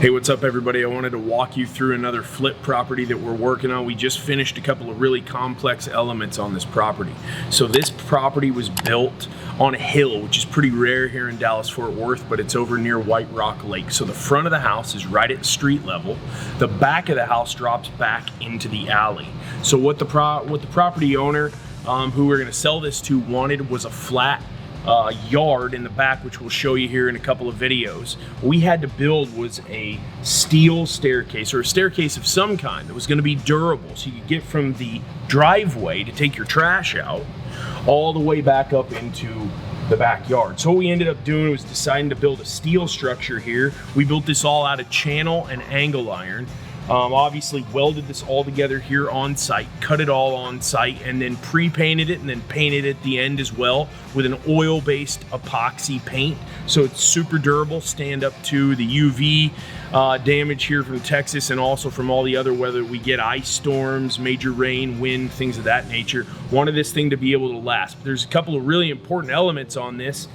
Hey, what's up everybody? I wanted to walk you through another flip property that we're working on. We just finished a couple of really complex elements on this property. So this property was built on a hill, which is pretty rare here in Dallas-Fort Worth, but it's over near White Rock Lake. So the front of the house is right at street level. The back of the house drops back into the alley. So what the property owner, who we're gonna sell this to, wanted was a flat yard in the back, which we'll show you here in a couple of videos. What we had to build was a steel staircase, or a staircase of some kind that was going to be durable, so you could get from the driveway to take your trash out all the way back up into the backyard. So what we ended up doing was deciding to build a steel structure here. We built this all out of channel and angle iron. Obviously welded this all together here on site, cut it all on site, and then pre-painted it and then painted at the end as well with an oil-based epoxy paint. So it's super durable, stand up to the UV damage here from Texas and also from all the other weather we get, ice storms, major rain, wind, things of that nature. Wanted this thing to be able to last. But there's a couple of really important elements on this.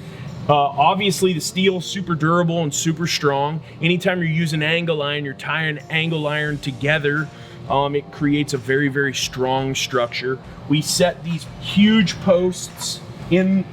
Obviously the steel super durable and super strong. Anytime you're using angle iron, you're tying angle iron together, it creates a very, very strong structure. We set these huge posts in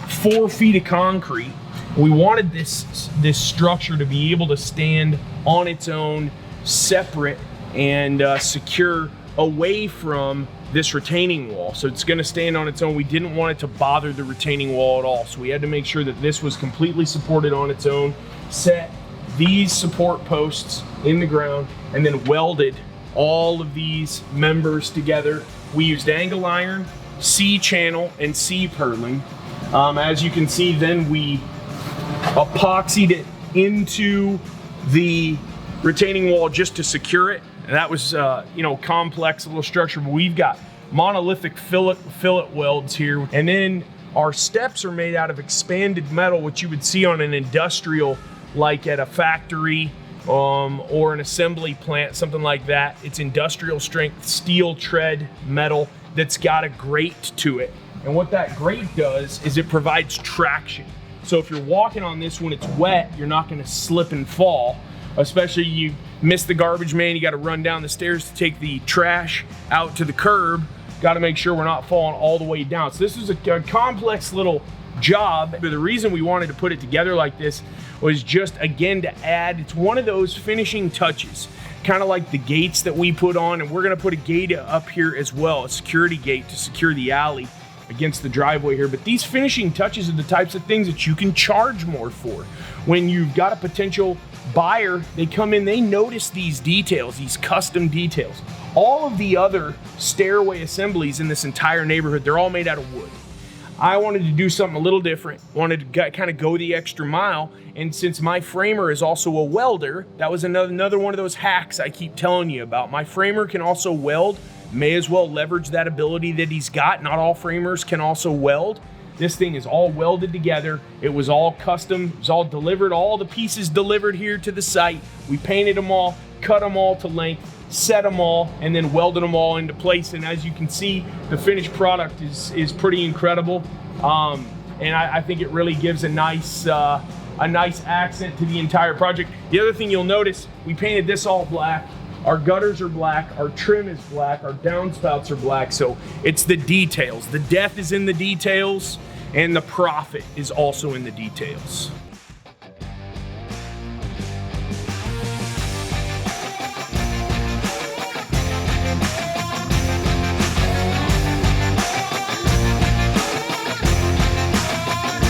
4 feet of concrete. We wanted this structure to be able to stand on its own, separate and secure away from this retaining wall. So it's gonna stand on its own. We didn't want it to bother the retaining wall at all. So we had to make sure that this was completely supported on its own, set these support posts in the ground, and then welded all of these members together. We used angle iron, C-channel, and c-purlin. As you can see, then we epoxied it into the retaining wall just to secure it. And that was, complex little structure, but we've got monolithic fillet welds here. And then our steps are made out of expanded metal, which you would see on an industrial, like at a factory or an assembly plant, something like that. It's industrial strength steel tread metal that's got a grate to it. And what that grate does is it provides traction. So if you're walking on this when it's wet, you're not gonna slip and fall. Especially you miss the garbage man, you got to run down the stairs to take the trash out to the curb. Got to make sure we're not falling all the way down. So this is a complex little job. But the reason we wanted to put it together like this was just, again, to add, it's one of those finishing touches, kind of like the gates that we put on, and we're going to put a gate up here as well, a security gate to secure the alley against the driveway here. But these finishing touches are the types of things that you can charge more for. When you've got a potential buyer, they come in, they notice these details, these custom details. All of the other stairway assemblies in this entire neighborhood, they're all made out of wood. I wanted to do something a little different, wanted to kind of go the extra mile, and since my framer is also a welder, that was another one of those hacks I keep telling you about. My framer can also weld, may as well leverage that ability that he's got. Not all framers can also weld. This thing is all welded together. It was all custom, it was all delivered, all the pieces delivered here to the site. We painted them all, cut them all to length, set them all, and then welded them all into place. And as you can see, the finished product is pretty incredible. And I think it really gives a nice accent to the entire project. The other thing you'll notice, we painted this all black. Our gutters are black, our trim is black, our downspouts are black. So it's the details. The death is in the details, and the profit is also in the details.